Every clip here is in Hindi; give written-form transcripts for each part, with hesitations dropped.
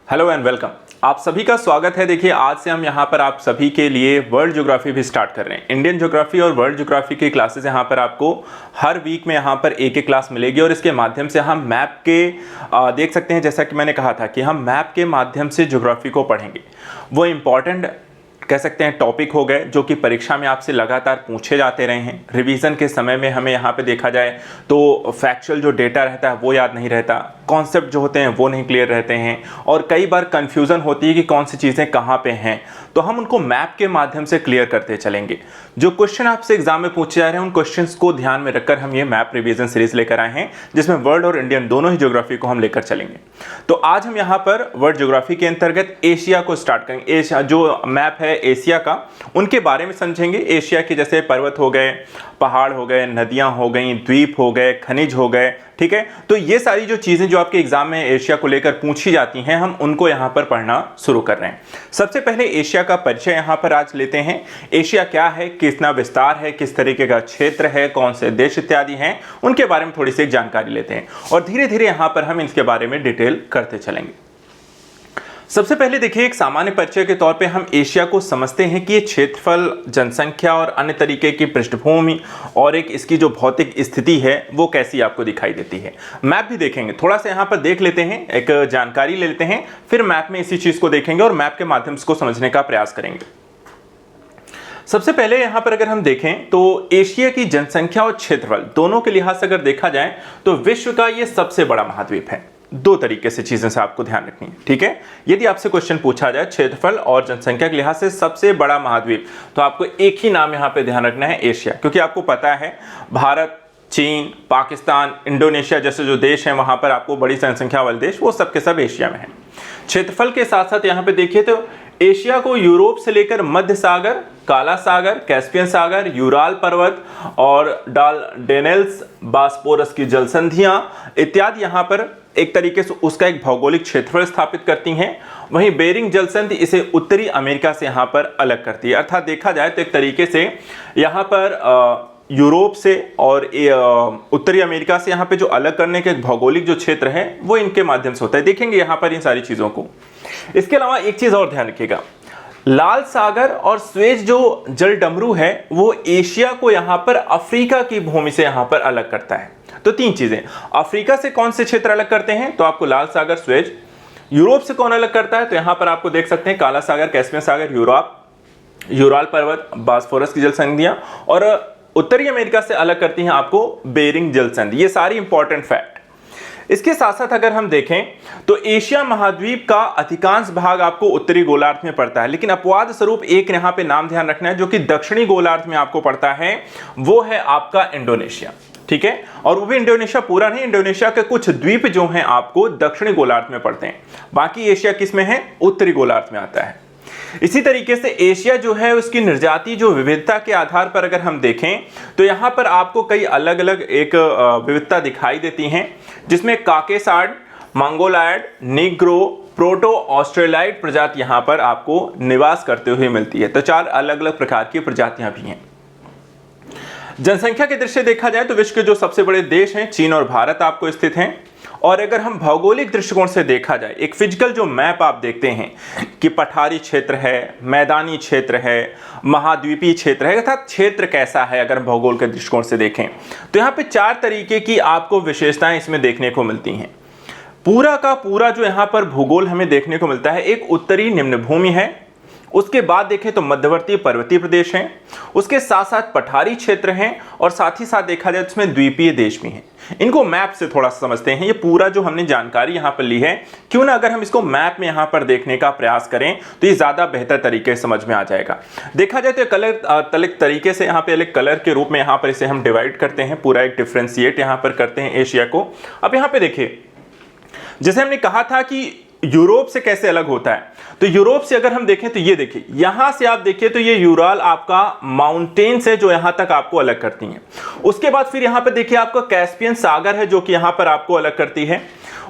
Hello and welcome. आप सभी का स्वागत है। देखिए, आज से हम यहाँ पर आप सभी के लिए वर्ल्ड ज्योग्राफी भी स्टार्ट कर रहे हैं। इंडियन ज्योग्राफी और वर्ल्ड ज्योग्राफी की क्लासेस यहाँ पर आपको हर वीक में यहाँ पर एक एक क्लास मिलेगी और इसके माध्यम से हम मैप के देख सकते हैं, जैसा कि मैंने कहा था कि हम मैप के माध्यम से ज्योग्राफी को पढ़ेंगे। वो इम्पॉर्टेंट कह सकते हैं टॉपिक हो गए जो कि परीक्षा में आपसे लगातार पूछे जाते रहे हैं। रिवीजन के समय में हमें यहाँ पे देखा जाए तो फैक्चुअल जो डेटा रहता है वो याद नहीं रहता, कॉन्सेप्ट जो होते हैं वो नहीं क्लियर रहते हैं और कई बार कंफ्यूजन होती है कि कौन सी चीज़ें कहाँ पे हैं। तो हम उनको मैप के माध्यम से क्लियर करते चलेंगे। जो क्वेश्चन आपसे एग्जाम में पूछे जा रहे हैं उन क्वेश्चंस को ध्यान में रखकर हम ये मैप रिवीजन सीरीज लेकर आए हैं, जिसमें वर्ल्ड और इंडियन दोनों ही ज्योग्राफी को हम लेकर चलेंगे। तो आज हम यहाँ पर वर्ल्ड ज्योग्राफी के अंतर्गत एशिया को स्टार्ट करेंगे। एशिया जो मैप है एशिया का, उनके बारे में समझेंगे। एशिया के जैसे पर्वत हो गए, पहाड़ हो गए, नदियां हो गई, द्वीप हो गए, खनिज हो गए, ठीक है। तो ये सारी जो चीजें जो आपके एग्जाम में एशिया को लेकर पूछी जाती हैं, हम उनको यहां पर पढ़ना शुरू कर रहे हैं। सबसे पहले एशिया का परिचय यहां पर आज लेते हैं। एशिया क्या है, कितना विस्तार है, किस तरीके का क्षेत्र है, कौन से देश इत्यादि हैं, उनके बारे में थोड़ी सी जानकारी लेते हैं और धीरे धीरे यहां पर हम इसके बारे में डिटेल करते चलेंगे। सबसे पहले देखिए, एक सामान्य परिचय के तौर पे हम एशिया को समझते हैं कि ये क्षेत्रफल, जनसंख्या और अन्य तरीके की पृष्ठभूमि और एक इसकी जो भौतिक स्थिति है वो कैसी आपको दिखाई देती है। मैप भी देखेंगे, थोड़ा सा यहाँ पर देख लेते हैं, एक जानकारी ले लेते हैं, फिर मैप में इसी चीज को देखेंगे और मैप के माध्यम से इसको समझने का प्रयास करेंगे। सबसे पहले यहां पर अगर हम देखें तो एशिया की जनसंख्या और क्षेत्रफल दोनों के लिहाज से अगर देखा जाए तो विश्व का ये सबसे बड़ा महाद्वीप है। दो तरीके से चीजें से आपको ध्यान रखनी है, ठीक है। यदि आपसे क्वेश्चन पूछा जाए क्षेत्रफल और जनसंख्या के लिहाज से सबसे बड़ा महाद्वीप, तो आपको एक ही नाम यहां पे ध्यान रखना है, एशिया। क्योंकि आपको पता है भारत, चीन, पाकिस्तान, इंडोनेशिया जैसे जो देश हैं वहां पर आपको बड़ी जनसंख्या वाले देश वो सब के सब एशिया में है। क्षेत्रफल के साथ साथ यहाँ पे देखिए तो एशिया को यूरोप से लेकर मध्य सागर, काला सागर, कैस्पियन सागर, यूराल पर्वत और डार्डेनेल्स, बास्पोरस की जलसंधियां इत्यादि यहाँ पर एक तरीके से उसका एक भौगोलिक क्षेत्रफल स्थापित करती हैं। वहीं बेरिंग जलसंधि इसे उत्तरी अमेरिका से यहाँ पर अलग करती है। अर्थात देखा जाए तो एक तरीके से यहाँ पर यूरोप से और उत्तरी अमेरिका से यहाँ पे जो अलग करने के भौगोलिक जो क्षेत्र है वो इनके माध्यम से होता है। देखेंगे यहाँ पर इन सारी चीजों को। इसके अलावा एक चीज और ध्यान रखिएगा, लाल सागर और स्वेज जो जल डमरू है वो एशिया को यहाँ पर अफ्रीका की भूमि से यहाँ पर अलग करता है। तो तीन चीजें, अफ्रीका से कौन से क्षेत्र अलग करते हैं, तो आपको लाल सागर, स्वेज। यूरोप से कौन अलग करता है, तो यहाँ पर आपको देख सकते हैं काला सागर, कैस्पियन सागर, यूराल पर्वत, बास्फोरस की जलसंधियां। और उत्तरी अमेरिका से अलग करती हैं आपको बेरिंग जलसंधि। ये सारी इंपॉर्टेंट फैक्ट। इसके साथ साथ अगर हम देखें तो एशिया महाद्वीप का अधिकांश भाग आपको उत्तरी गोलार्ध में पड़ता है, लेकिन अपवाद स्वरूप एक यहाँ पे नाम ध्यान रखना है जो कि दक्षिणी गोलार्ध में आपको पड़ता है, वो है आपका इंडोनेशिया, ठीक है। और वो भी इंडोनेशिया पूरा नहीं, इंडोनेशिया के कुछ द्वीप जो हैं आपको दक्षिणी गोलार्ध में पड़ते हैं। बाकी एशिया किस में है, उत्तरी गोलार्ध में आता है। इसी तरीके से एशिया जो है उसकी निर्जातीय जो विविधता के आधार पर अगर हम देखें तो यहां पर आपको कई अलग अलग एक विविधता दिखाई देती हैं, जिसमें काकेसाड, मंगोलायड, नीग्रो, प्रोटो ऑस्ट्रेलाइड प्रजाति यहां पर आपको निवास करते हुए मिलती है। तो चार अलग अलग प्रकार की प्रजातियां भी हैं। जनसंख्या के दृष्टि से देखा जाए तो विश्व के जो सबसे बड़े देश हैं चीन और भारत आपको स्थित हैं। और अगर हम भौगोलिक दृष्टिकोण से देखा जाए, एक फिजिकल जो मैप आप देखते हैं कि पठारी क्षेत्र है, मैदानी क्षेत्र है, महाद्वीपीय क्षेत्र है, अर्थात क्षेत्र कैसा है अगर भौगोल के दृष्टिकोण से देखें तो यहाँ पे चार तरीके की आपको विशेषताएं इसमें देखने को मिलती हैं। पूरा का पूरा जो यहाँ पर भूगोल हमें देखने को मिलता है, एक उत्तरी निम्न भूमि है, उसके बाद देखें तो मध्यवर्ती पर्वतीय प्रदेश हैं, उसके साथ साथ पठारी क्षेत्र हैं और साथ ही साथ देखा जाए उसमें द्वीपीय देश भी हैं। इनको मैप से थोड़ा समझते हैं। ये पूरा जो हमने जानकारी यहाँ पर ली है, क्यों ना अगर हम इसको मैप में यहाँ पर देखने का प्रयास करें तो ये ज्यादा बेहतर तरीके से समझ में आ जाएगा। देखा जाए तो कलर तरीके से यहाँ पे अलग कलर के रूप में यहाँ पर इसे हम डिवाइड करते हैं, पूरा एक डिफ्रेंशिएट यहाँ पर करते हैं एशिया को। अब यहाँ पे देखिए, जैसे हमने कहा था कि यूरोप से कैसे अलग होता है, तो यूरोप से अगर हम देखें तो ये देखिए, यहां से आप देखिए तो ये यूराल आपका माउंटेन्स है जो यहां तक आपको अलग करती हैं। उसके बाद फिर यहां पे देखिए आपका कैस्पियन सागर है जो कि यहां पर आपको अलग करती है।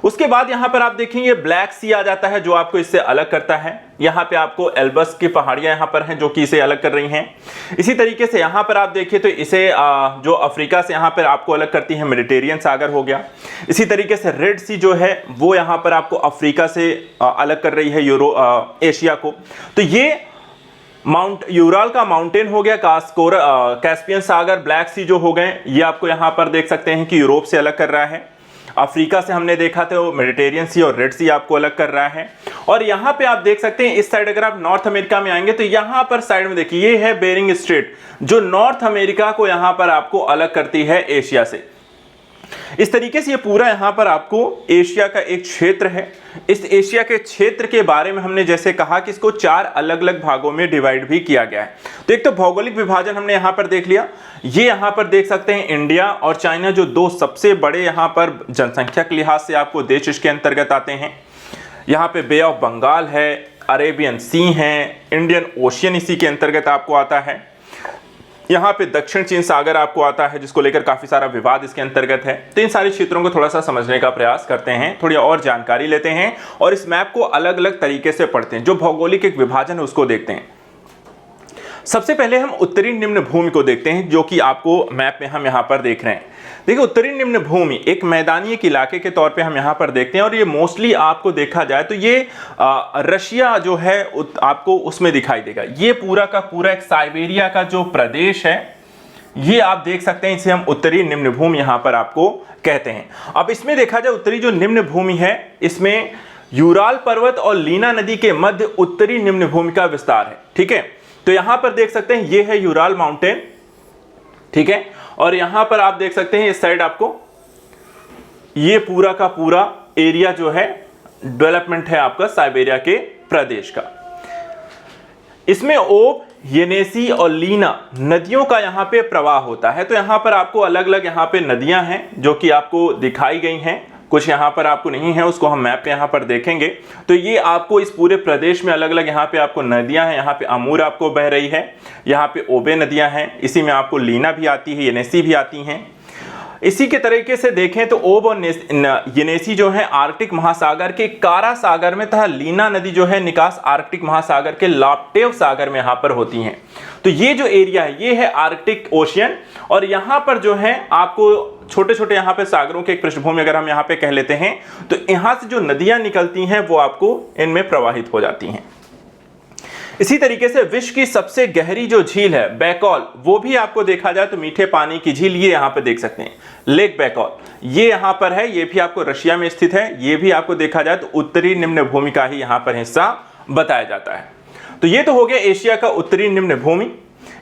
उसके बाद यहां पर आप देखेंगे ब्लैक सी आ जाता है जो आपको इससे अलग करता है। यहां पे आपको एल्बस की पहाड़ियां यहां पर हैं जो कि इसे अलग कर रही हैं। इसी तरीके से यहां पर आप देखिए तो इसे जो अफ्रीका से यहां पर आपको अलग करती है मेडिटेरियन सागर हो गया। इसी तरीके से रेड सी जो है वो यहां पर आपको अफ्रीका से अलग कर रही है एशिया को। तो ये माउंट यूराल का माउंटेन हो गया, कैस्पियन सागर, ब्लैक सी जो हो गए ये आपको यहां पर देख सकते हैं कि यूरोप से अलग कर रहा है। अफ्रीका से हमने देखा था वो मेडिटेरियन सी और रेड सी आपको अलग कर रहा है। और यहां पे आप देख सकते हैं इस साइड अगर आप नॉर्थ अमेरिका में आएंगे तो यहां पर साइड में देखिए ये है बेरिंग स्ट्रेट जो नॉर्थ अमेरिका को यहां पर आपको अलग करती है एशिया से। इस तरीके से ये पूरा यहां पर आपको एशिया का एक क्षेत्र है। इस एशिया के क्षेत्र के बारे में हमने जैसे कहा कि इसको 4 अलग अलग भागों में डिवाइड भी किया गया है। तो एक तो भौगोलिक विभाजन हमने यहां पर देख लिया। ये यहां पर देख सकते हैं इंडिया और चाइना जो 2 सबसे बड़े यहां पर जनसंख्या के लिहाज से आपको देश इसके अंतर्गत आते हैं। यहां पे बे ऑफ बंगाल है, अरेबियन सी है, इंडियन ओशियन इसी के अंतर्गत आपको आता है। यहाँ पे दक्षिण चीन सागर आपको आता है जिसको लेकर काफी सारा विवाद इसके अंतर्गत है। तो इन सारे क्षेत्रों को थोड़ा सा समझने का प्रयास करते हैं, थोड़ी और जानकारी लेते हैं और इस मैप को अलग अलग तरीके से पढ़ते हैं। जो भौगोलिक एक विभाजन है उसको देखते हैं। सबसे पहले हम उत्तरी निम्न भूमि को देखते हैं जो कि आपको मैप में हम यहाँ पर देख रहे हैं। देखिए उत्तरी निम्न भूमि एक मैदानी एक इलाके के तौर पे हम यहाँ पर देखते हैं और ये मोस्टली आपको देखा जाए तो ये रशिया जो है आपको उसमें दिखाई देगा। ये पूरा का पूरा एक साइबेरिया का जो प्रदेश है ये आप देख सकते हैं, इसे हम उत्तरी निम्न भूमि यहाँ पर आपको कहते हैं। अब इसमें देखा जाए उत्तरी जो निम्न भूमि है इसमें यूराल पर्वत और लीना नदी के मध्य उत्तरी निम्न भूमि का विस्तार है। ठीक है, तो यहां पर देख सकते हैं ये है यूराल माउंटेन। ठीक है, और यहां पर आप देख सकते हैं इस साइड आपको ये पूरा का पूरा एरिया जो है डेवलपमेंट है आपका साइबेरिया के प्रदेश का। इसमें ओब, येनेसी और लीना नदियों का यहां पे प्रवाह होता है। तो यहां पर आपको अलग अलग यहां पे नदियां हैं जो कि आपको दिखाई गई हैं, कुछ यहाँ पर आपको नहीं है उसको हम मैप पे यहाँ पर देखेंगे। तो ये आपको इस पूरे प्रदेश में अलग अलग यहाँ पे आपको नदियां हैं। यहाँ पे अमूर आपको बह रही है, यहाँ पे ओबे नदियां हैं, इसी में आपको लीना भी आती है, येनेसी भी आती हैं। इसी के तरीके से देखें तो ओब और येनेसी जो है आर्कटिक महासागर के कारा सागर में तथा लीना नदी जो है निकास आर्कटिक महासागर के लाप्टेव सागर में यहाँ पर होती हैं। तो ये जो एरिया है ये है आर्कटिक ओशियन और यहाँ पर जो है आपको छोटे छोटे यहाँ पे सागरों के एक पृष्ठभूमि अगर हम यहाँ पे कह लेते हैं तो यहाँ से जो नदियां निकलती हैं वो आपको इनमें प्रवाहित हो जाती हैं। इसी तरीके से विश्व की सबसे गहरी जो झील है बैकॉल, वो भी आपको देखा जाए तो मीठे पानी की झील ये यहाँ पे देख सकते हैं लेक बैकॉल, ये यहाँ पर है। ये भी आपको रशिया में स्थित है। ये भी आपको देखा जाए तो उत्तरी निम्न भूमि का ही यहाँ पर हिस्सा बताया जाता है। तो ये तो हो गया एशिया का उत्तरी निम्न भूमि।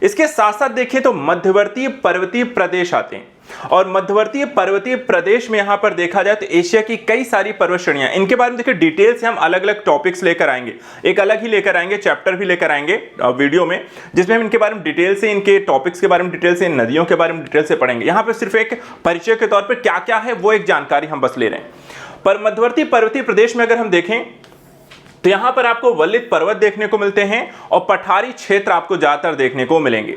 इसके साथ साथ देखें तो मध्यवर्तीय पर्वतीय प्रदेश आते हैं और मध्यवर्तीय पर्वतीय प्रदेश में यहां पर देखा जाए तो एशिया की कई सारी पर्वत श्रेणियां, इनके बारे में देखिए डिटेल से हम अलग अलग टॉपिक्स लेकर आएंगे, एक अलग ही लेकर आएंगे, चैप्टर भी लेकर आएंगे वीडियो में जिसमें हम इनके बारे में डिटेल से, इनके टॉपिक्स के बारे में डिटेल से, नदियों के बारे में डिटेल से पढ़ेंगे। यहां पर सिर्फ एक परिचय के तौर पर क्या क्या है वो एक जानकारी हम बस ले रहे हैं। पर मध्यवर्ती पर्वतीय प्रदेश में अगर हम देखें तो यहां पर आपको वल्लित पर्वत देखने को मिलते हैं और पठारी क्षेत्र आपको ज्यादातर देखने को मिलेंगे।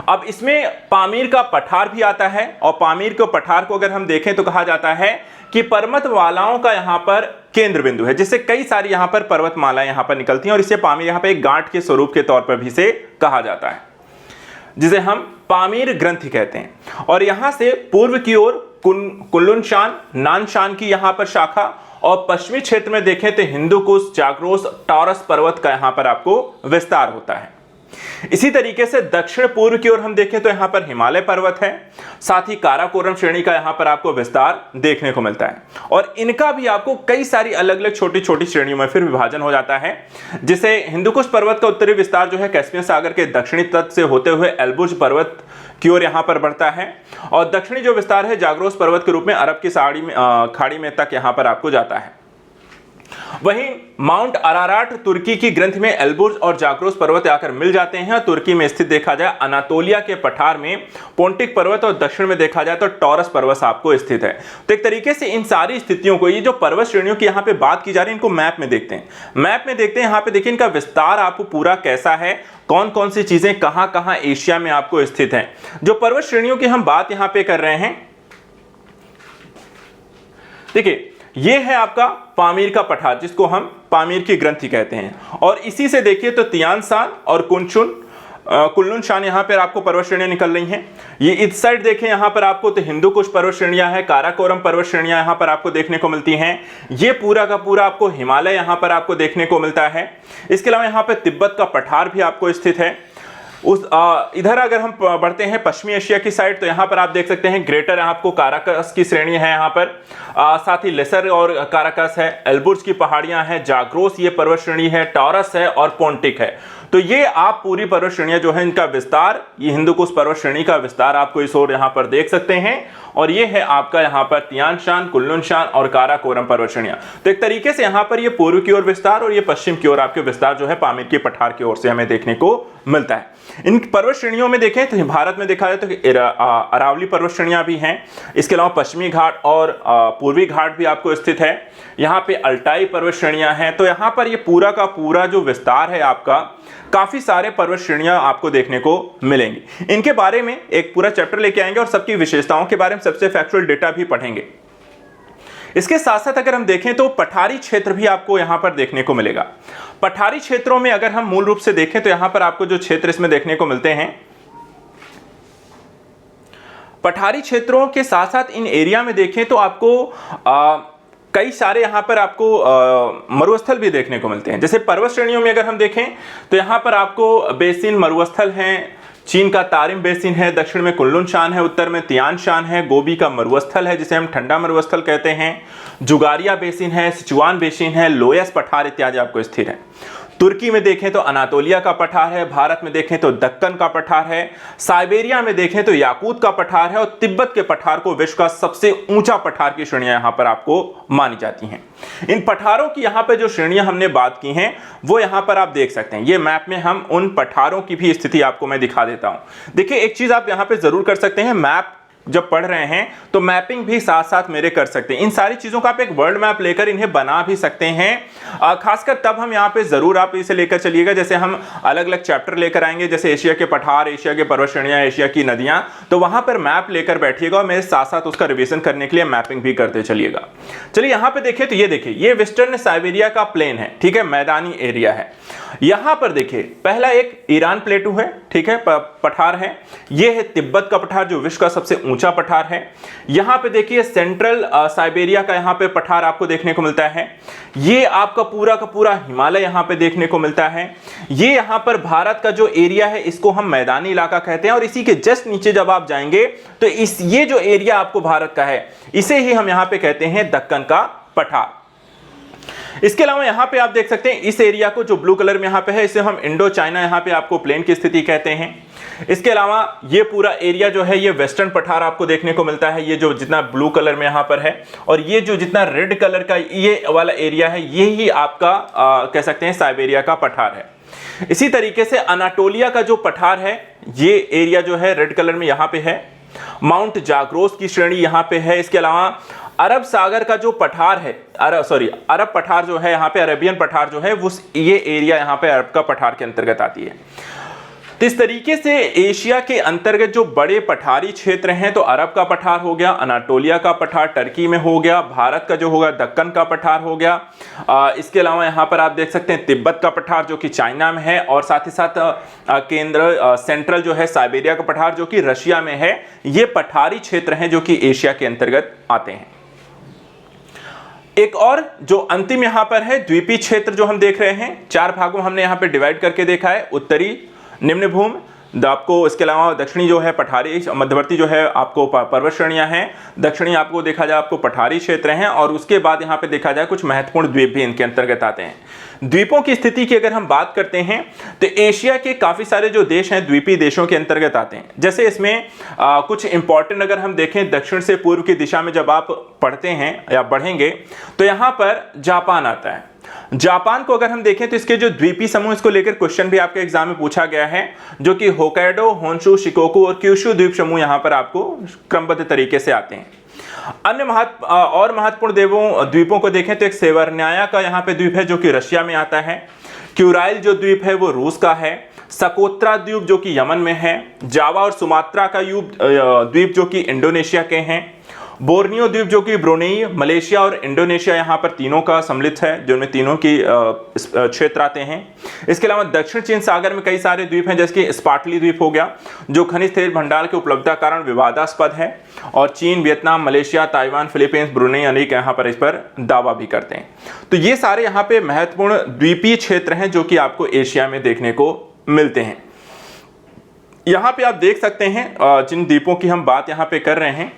अब इसमें पामीर का पठार भी आता है और पामीर के पठार को अगर हम देखें तो कहा जाता है कि पर्वतमालाओं का यहां पर केंद्र बिंदु है, जिससे कई सारी यहां पर पर्वतमालाएं यहां पर निकलती हैं और इसे पामीर यहां पर एक गांठ के स्वरूप के तौर पर भी इसे कहा जाता है, जिसे हम पामीर ग्रंथि कहते हैं। और यहां से पूर्व की ओर कुल्लुनशान, नानशान की यहां पर शाखा और पश्चिमी क्षेत्र में देखें तो हिंदुकुश, जाग्रोस, टॉरस पर्वत का यहां पर आपको विस्तार होता है। इसी तरीके से दक्षिण पूर्व की ओर हम देखें तो यहां पर हिमालय पर्वत है, साथ ही काराकोरम श्रेणी का यहां पर आपको विस्तार देखने को मिलता है और इनका भी आपको कई सारी अलग अलग छोटी छोटी श्रेणियों में फिर विभाजन हो जाता है। जिसे हिंदुकुश पर्वत का उत्तरी विस्तार जो है कैस्पियन सागर के दक्षिणी तट से होते हुए एल्बुर्ज पर्वत की ओर यहां पर बढ़ता है और दक्षिणी जो विस्तार है जाग्रोस पर्वत के रूप में अरब की खाड़ी में तक यहां पर आपको जाता है। वहीं माउंट अराराट तुर्की की ग्रंथि में एल्बुर्ज और जाग्रोस पर्वत आकर मिल जाते हैं। तुर्की में स्थित देखा जाए अनातोलिया के पठार में पोंटिक पर्वत और दक्षिण में देखा जाए तो टॉरस पर्वत आपको स्थित है। तो एक तरीके से इन सारी स्थितियों को, ये जो पर्वत श्रेणियों की यहाँ पे बात की जा रही है, इनको मैप में देखते हैं। मैप में देखते हैं यहाँ पे देखिए इनका विस्तार आपको पूरा कैसा है, कौन कौन सी चीजें कहां कहां एशिया में आपको स्थित हैं। जो पर्वत श्रेणियों की हम बात यहां पे कर रहे हैं, देखिए ये है आपका पामीर का पठार, जिसको हम पामीर की ग्रंथि कहते हैं। और इसी से देखिए तो तियान सान और कुल्लुन शान यहाँ पर आपको पर्वत श्रेणियां निकल रही हैं। ये इस साइड देखें यहाँ पर आपको तो हिंदू कुश पर्वत श्रेणियां है, काराकोरम पर्वत श्रेणियां यहाँ पर आपको देखने को मिलती हैं। ये पूरा का पूरा आपको हिमालय यहाँ पर आपको देखने को मिलता है। इसके अलावा यहाँ पर तिब्बत का पठार भी आपको स्थित है। इधर अगर हम बढ़ते हैं पश्चिमी एशिया की साइड, तो यहाँ पर आप देख सकते हैं ग्रेटर आपको काराकस की श्रेणी है यहाँ पर, साथ ही लेसर और काराकस है, एल्बुर्ज की पहाड़ियां हैं, जाग्रोस ये पर्वत श्रेणी है, टॉरस है और पोंटिक है। तो ये आप पूरी पर्वत श्रेणियां जो है इनका विस्तार, ये हिंदुकुश पर्वत श्रेणी का विस्तार आपको इस ओर यहाँ पर देख सकते हैं। और ये है आपका यहाँ पर तियान शान, कुल्लुन शान और काराकोरम पर्वत श्रेणियां। तो एक तरीके से यहाँ पर ये पूर्व की ओर विस्तार और ये पश्चिम की ओर आपके विस्तार जो है पामीर के पठार की ओर से हमें देखने को मिलता है। इन पर्वत श्रेणियों में देखें तो भारत में देखा जाए तो अरावली पर्वत श्रेणियां भी हैं। इसके अलावा पश्चिमी घाट और पूर्वी घाट भी आपको स्थित है। यहाँ पे अल्टाई पर्वत श्रेणियां हैं। तो यहाँ पर ये पूरा का पूरा जो विस्तार है आपका, काफी सारे पर्वत श्रेणियां आपको देखने को मिलेंगी। इनके बारे में एक पूरा चैप्टर लेके आएंगे और सबकी विशेषताओं के बारे में सबसे फैक्चुअल डेटा भी पढ़ेंगे। इसके साथ साथ अगर हम देखें तो पठारी क्षेत्र भी आपको यहां पर देखने को मिलेगा। पठारी क्षेत्रों में अगर हम मूल रूप से देखें तो यहां पर आपको जो क्षेत्र इसमें देखने को मिलते हैं, पठारी क्षेत्रों के साथ साथ इन एरिया में देखें तो आपको कई सारे यहाँ पर आपको मरुस्थल भी देखने को मिलते हैं। जैसे पर्वत श्रेणियों में अगर हम देखें तो यहाँ पर आपको बेसिन मरुस्थल हैं। चीन का तारिम बेसिन है, दक्षिण में कुल्लुन शान है, उत्तर में तियान शान है, गोबी का मरुस्थल है जिसे हम ठंडा मरुस्थल कहते हैं, जुगारिया बेसिन है, सिचुआन बेसिन है, लोयस पठार इत्यादि आपको स्थिर है। तुर्की में देखें तो अनातोलिया का पठार है, भारत में देखें तो दक्कन का पठार है, साइबेरिया में देखें तो याकूत का पठार है और तिब्बत के पठार को विश्व का सबसे ऊंचा पठार की श्रेणियां यहां पर आपको मानी जाती हैं। इन पठारों की यहां पर जो श्रेणियां हमने बात की हैं वो यहां पर आप देख सकते हैं। ये मैप में हम उन पठारों की भी स्थिति आपको मैं दिखा देता हूं। देखिए एक चीज आप यहां पर जरूर कर सकते हैं, मैप जब पढ़ रहे हैं तो मैपिंग भी साथ साथ मेरे कर सकते हैं। इन सारी चीजों का आप एक वर्ल्ड मैप लेकर इन्हें बना भी सकते हैं। खासकर तब हम यहाँ पे जरूर आप इसे लेकर चलिएगा जैसे हम अलग अलग चैप्टर लेकर आएंगे, जैसे एशिया के पठार, एशिया के पर्वत श्रेणियां, एशिया की नदियां, तो वहां पर मैप लेकर बैठिएगा और मेरे साथ साथ उसका रिवीजन करने के लिए मैपिंग भी करते चलिएगा। चलिए यहाँ पे देखिए तो ये देखिए, ये वेस्टर्न साइबेरिया का प्लेन है, ठीक है, मैदानी एरिया है। यहां पर देखिए पहला एक ईरान प्लेटू है, ठीक है, पठार है। ये है तिब्बत का पठार जो विश्व का सबसे ऊंचा पठार है। यहां पे देखिए सेंट्रल साइबेरिया का यहां पे पठार आपको देखने को मिलता है। ये आपका पूरा का पूरा हिमालय यहां पे देखने को मिलता है। ये यहां पर भारत का जो एरिया है इसको हम मैदानी इलाका कहते हैं और इसी के जस्ट नीचे जब आप जाएंगे तो ये जो एरिया आपको भारत का है इसे ही हम यहां पे कहते हैं दक्कन का पठार। इसके अलावा यहां पे आप देख सकते हैं इस एरिया को जो ब्लू कलर में यहां पे है इसे हम इंडो चाइना यहां पे आपको प्लेन की स्थिति कहते हैं। इसके अलावा ये पूरा एरिया जो है ये वेस्टर्न पठार आपको देखने को मिलता है, ये जो जितना ब्लू कलर में यहां पर है, और ये जो जितना रेड कलर का ये वाला एरिया है ये ही आपका कह सकते हैं साइबेरिया का पठार है। इसी तरीके से अनाटोलिया का जो पठार है ये एरिया जो है रेड कलर में यहां पे है। माउंट जाग्रोस की श्रेणी यहां पे है। इसके अलावा अरब सागर का जो पठार है, अरब पठार जो है यहाँ पे, अरेबियन पठार जो है वो ये एरिया यहाँ पे अरब का पठार के अंतर्गत आती है। तो इस तरीके से एशिया के अंतर्गत जो बड़े पठारी क्षेत्र हैं तो अरब का पठार हो गया, अनाटोलिया का पठार टर्की में हो गया, भारत का जो होगा दक्कन का पठार हो गया। इसके अलावा यहाँ पर आप देख सकते हैं तिब्बत का पठार जो कि चाइना में है, और साथ ही साथ सेंट्रल जो है साइबेरिया का पठार जो कि रशिया में है। ये पठारी क्षेत्र हैं जो कि एशिया के अंतर्गत आते हैं। एक और जो अंतिम यहां पर है द्वीपी क्षेत्र जो हम देख रहे हैं, 4 भागों हमने यहां पे डिवाइड करके देखा है। उत्तरी निम्न भूमि आपको, इसके अलावा दक्षिणी जो है पठारी, मध्यवर्ती जो है आपको पर्वत श्रेणियां हैं, दक्षिणी आपको देखा जाए आपको पठारी क्षेत्र हैं, और उसके बाद यहां पे देखा जाए कुछ महत्वपूर्ण द्वीप भी इनके अंतर्गत आते हैं। द्वीपों की स्थिति की अगर हम बात करते हैं तो एशिया के काफी सारे जो देश हैं द्वीपीय देशों के अंतर्गत आते हैं। जैसे इसमें कुछ इंपॉर्टेंट अगर हम देखें, दक्षिण से पूर्व की दिशा में जब आप पढ़ते हैं या बढ़ेंगे तो यहां पर जापान आता है। जापान को अगर हम देखें तो इसके जो द्वीपीय समूह, इसको लेकर क्वेश्चन भी आपके एग्जाम में पूछा गया है, जो कि होकाइडो, होन्शु, शिकोकू और क्यूशु द्वीप समूह यहां पर आपको क्रमबद्ध तरीके से आते हैं। अन्य महत्वपूर्ण द्वीपों को देखें तो एक सेवर्नाया का यहाँ पे द्वीप है जो कि रशिया में आता है। क्यूराइल जो द्वीप है वो रूस का है। सकोत्रा द्वीप जो कि यमन में है। जावा और सुमात्रा का द्वीप जो कि इंडोनेशिया के हैं। बोर्नियो द्वीप जो कि ब्रुनेई, मलेशिया और इंडोनेशिया यहाँ पर तीनों का सम्मिलित है, जिनमें तीनों की क्षेत्र आते हैं। इसके अलावा दक्षिण चीन सागर में कई सारे द्वीप हैं, जैसे कि स्पार्टली द्वीप हो गया, जो खनिज तेल भंडार के उपलब्धता कारण विवादास्पद है, और चीन, Vietnam, Malaysia, Taiwan, Philippines, Brunei अनेक यहाँ पर इस पर दावा भी करते हैं। तो ये सारे यहाँ पे महत्वपूर्ण द्वीपीय क्षेत्र हैं जो कि आपको एशिया में देखने को मिलते हैं। यहाँ पे आप देख सकते हैं जिन द्वीपों की हम बात यहाँ पे कर रहे हैं,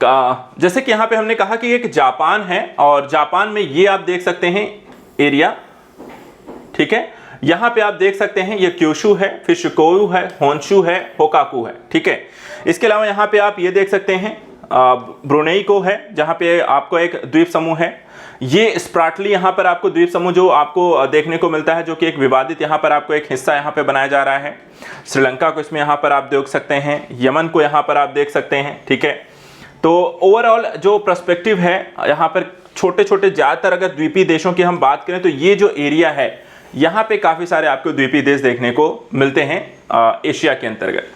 जैसे कि यहाँ पे हमने कहा कि एक जापान है, और जापान में ये आप देख सकते हैं एरिया, ठीक है। यहाँ पे आप देख सकते हैं ये क्यूशु है, फिर शिकोयू है, होन्शु है, होकाकू है, ठीक है। इसके अलावा यहाँ पे आप ये देख सकते हैं ब्रुनेई को है, जहाँ पे आपको एक द्वीप समूह है। ये स्प्राटली यहाँ पर आपको द्वीप समूह जो आपको देखने को मिलता है, जो कि एक विवादित यहाँ पर आपको एक हिस्सा यहाँ पे बनाया जा रहा है। श्रीलंका को इसमें यहाँ पर आप देख सकते हैं, यमन को यहाँ पर आप देख सकते हैं, ठीक है। तो ओवरऑल जो पर्सपेक्टिव है यहाँ पर छोटे छोटे ज़्यादातर अगर द्वीपीय देशों की हम बात करें तो ये जो एरिया है यहाँ पे काफ़ी सारे आपको द्वीपीय देश देखने को मिलते हैं एशिया के अंतर्गत।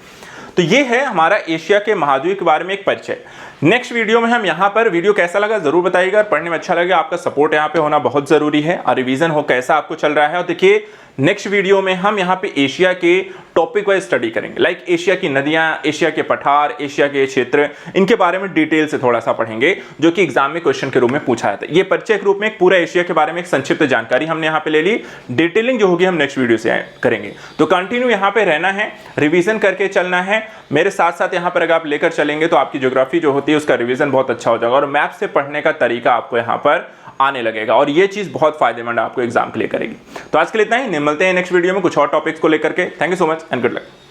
तो ये है हमारा एशिया के महाद्वीप के बारे में एक परिचय। नेक्स्ट वीडियो में हम यहाँ पर, वीडियो कैसा लगा जरूर बताइएगा, पढ़ने में अच्छा लगे, आपका सपोर्ट यहाँ पे होना बहुत जरूरी है, और रिवीजन हो कैसा आपको चल रहा है। और देखिए नेक्स्ट वीडियो में हम यहाँ पे एशिया के टॉपिक वाइज स्टडी करेंगे, लाइक एशिया की नदियाँ, एशिया के पठार, एशिया के क्षेत्र, इनके बारे में डिटेल से थोड़ा सा पढ़ेंगे, जो कि एग्जाम में क्वेश्चन के रूप में पूछा जाता है। ये परिचय के रूप में एक पूरा एशिया के बारे में एक संक्षिप्त जानकारी हमने यहाँ पे ले ली। डिटेलिंग जो होगी हम नेक्स्ट वीडियो से करेंगे। तो कंटिन्यू यहाँ पे रहना है, रिविजन करके चलना है मेरे साथ साथ। यहाँ पर अगर आप लेकर चलेंगे तो आपकी ज्योग्राफी जो होती है उसका रिवीजन बहुत अच्छा हो जाएगा, और मैप से पढ़ने का तरीका आपको यहाँ पर आने लगेगा, और ये चीज बहुत फायदेमंद आपको एग्जाम के लिए करेगी। तो आज के लिए इतना ही, मिलते हैं नेक्स्ट वीडियो में कुछ और टॉपिक्स को लेकर के। Thank you so much and good luck.